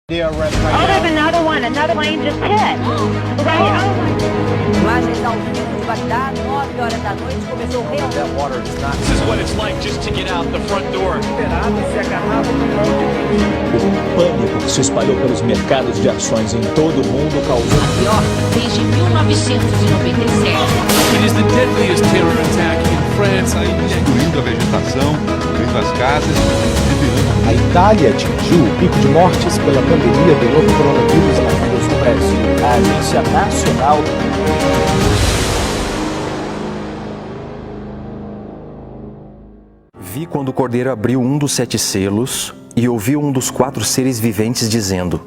Oh, there's another one. Another plane just hit. Right? Imagens ao vivo de Bagdá, 9 horas da noite, começou o real. This is what it's like just to get out the front door. O pânico que se espalhou pelos mercados de ações em todo o mundo causou Pior desde 1997. It is the deadliest terror attack in France. Destruindo a vegetação, destruindo as casas, liberando. A Itália atingiu o pico de mortes pela pandemia do novo coronavírus na Cruz do Brasil. A Agência Nacional Vi quando o Cordeiro abriu um dos 7 selos e ouvi um dos 4 seres viventes dizendo,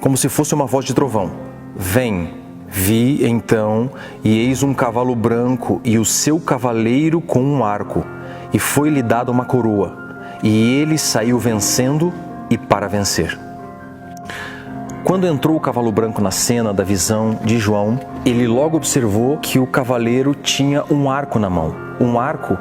como se fosse uma voz de trovão: Vem! Vi então, e eis um cavalo branco e o seu cavaleiro com um arco, e foi-lhe dada uma coroa, e ele saiu vencendo e para vencer. Quando entrou o cavalo branco na cena da visão de João, ele logo observou que o cavaleiro tinha um arco na mão. Um arco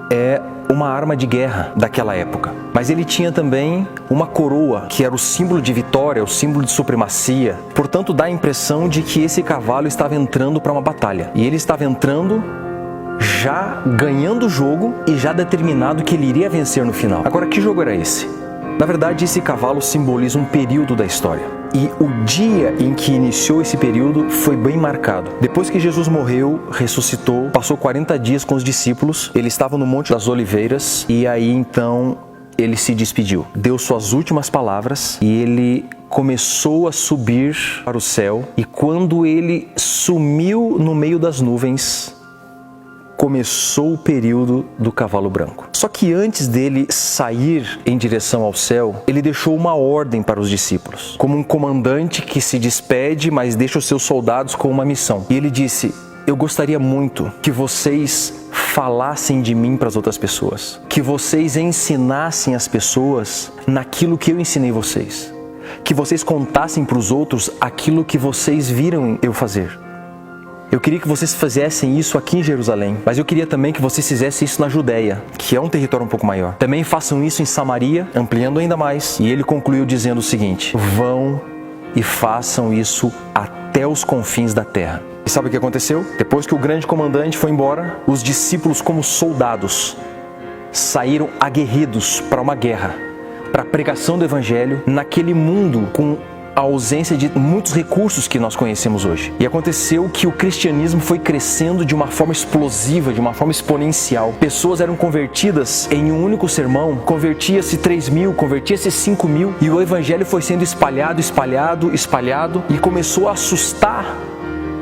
é uma arma de guerra daquela época. Mas ele tinha também uma coroa, que era o símbolo de vitória, o símbolo de supremacia. Portanto, dá a impressão de que esse cavalo estava entrando para uma batalha. E ele estava entrando já ganhando o jogo e já determinado que ele iria vencer no final. Agora, que jogo era esse? Na verdade, esse cavalo simboliza um período da história. E o dia em que iniciou esse período foi bem marcado. Depois que Jesus morreu, ressuscitou, passou 40 dias com os discípulos, ele estava no Monte das Oliveiras e aí então ele se despediu. Deu suas últimas palavras e ele começou a subir para o céu. E quando ele sumiu no meio das nuvens, começou o período do cavalo branco. Só que antes dele sair em direção ao céu, ele deixou uma ordem para os discípulos, como um comandante que se despede, mas deixa os seus soldados com uma missão. E ele disse: eu gostaria muito que vocês falassem de mim para as outras pessoas, que vocês ensinassem as pessoas naquilo que eu ensinei vocês, que vocês contassem para os outros aquilo que vocês viram eu fazer. Eu queria que vocês fizessem isso aqui em Jerusalém, mas eu queria também que vocês fizessem isso na Judéia, que é um território um pouco maior. Também façam isso em Samaria, ampliando ainda mais. E ele concluiu dizendo o seguinte: vão e façam isso até os confins da terra. E sabe o que aconteceu? Depois que o grande comandante foi embora, os discípulos, como soldados, saíram aguerridos para uma guerra, para a pregação do evangelho naquele mundo com a ausência de muitos recursos que nós conhecemos hoje. E aconteceu que o cristianismo foi crescendo de uma forma explosiva, de uma forma exponencial. Pessoas eram convertidas em um único sermão, convertia-se 3.000, convertia-se 5.000, e o evangelho foi sendo espalhado e começou a assustar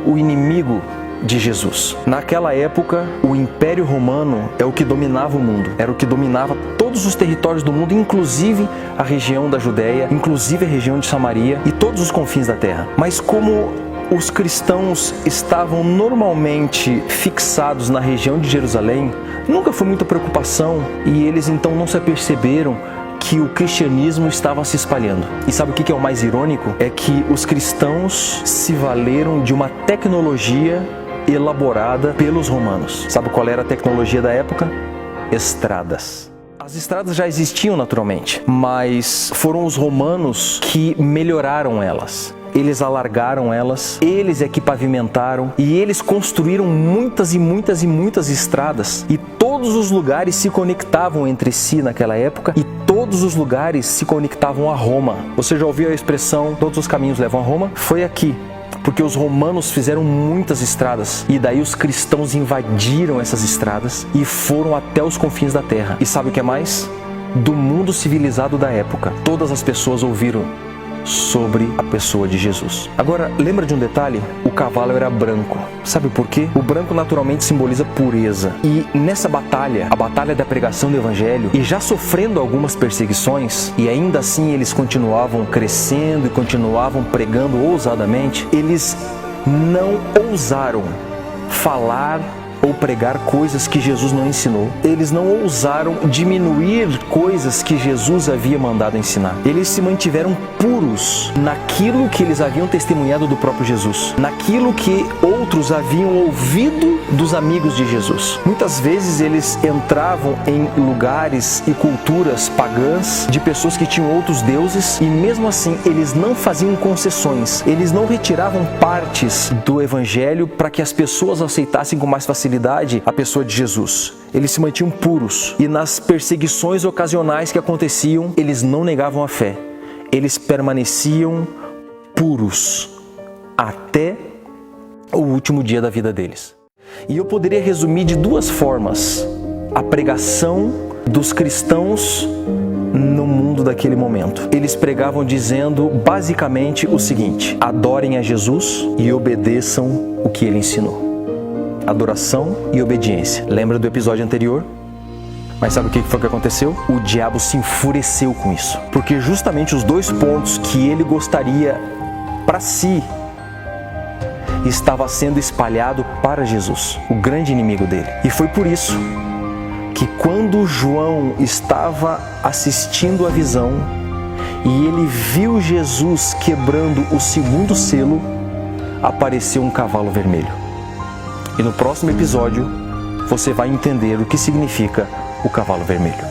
o inimigo de Jesus. Naquela época, o Império Romano é o que dominava o mundo, era o que dominava todos os territórios do mundo, inclusive a região da Judéia, inclusive a região de Samaria e todos os confins da terra. Mas como os cristãos estavam normalmente fixados na região de Jerusalém, nunca foi muita preocupação e eles então não se aperceberam que o cristianismo estava se espalhando. E sabe o que é o mais irônico? É que os cristãos se valeram de uma tecnologia elaborada pelos romanos. Sabe qual era a tecnologia da época? Estradas. As estradas já existiam naturalmente, mas foram os romanos que melhoraram elas. Eles alargaram elas, eles é que pavimentaram e eles construíram muitas estradas, e todos os lugares se conectavam entre si naquela época e todos os lugares se conectavam a Roma. Você já ouviu a expressão todos os caminhos levam a Roma? Foi aqui, porque os romanos fizeram muitas estradas e daí os cristãos invadiram essas estradas e foram até os confins da terra. E sabe o que é mais? Do mundo civilizado da época, todas as pessoas ouviram sobre a pessoa de Jesus. Agora, lembra de um detalhe? O cavalo era branco. Sabe por quê? O branco naturalmente simboliza pureza. E nessa batalha, a batalha da pregação do evangelho, e já sofrendo algumas perseguições, e ainda assim eles continuavam crescendo e continuavam pregando ousadamente, eles não ousaram falar ou pregar coisas que Jesus não ensinou. Eles não ousaram diminuir coisas que Jesus havia mandado ensinar. Eles se mantiveram puros naquilo que eles haviam testemunhado do próprio Jesus, naquilo que outros haviam ouvido dos amigos de Jesus. Muitas vezes eles entravam em lugares e culturas pagãs de pessoas que tinham outros deuses, e mesmo assim eles não faziam concessões, eles não retiravam partes do evangelho para que as pessoas aceitassem com mais facilidade a pessoa de Jesus. Eles se mantinham puros, e nas perseguições ocasionais que aconteciam, eles não negavam a fé. Eles permaneciam puros até o último dia da vida deles. E eu poderia resumir de duas formas a pregação dos cristãos no mundo daquele momento. Eles pregavam dizendo basicamente o seguinte: adorem a Jesus e obedeçam o que ele ensinou. Adoração e obediência. Lembra do episódio anterior? Mas sabe o que foi que aconteceu? O diabo se enfureceu com isso, porque justamente os dois pontos que ele gostaria para si estava sendo espalhado para Jesus, o grande inimigo dele. E foi por isso que quando João estava assistindo a visão e ele viu Jesus quebrando o segundo selo, apareceu um cavalo vermelho. E no próximo episódio você vai entender o que significa o cavalo vermelho.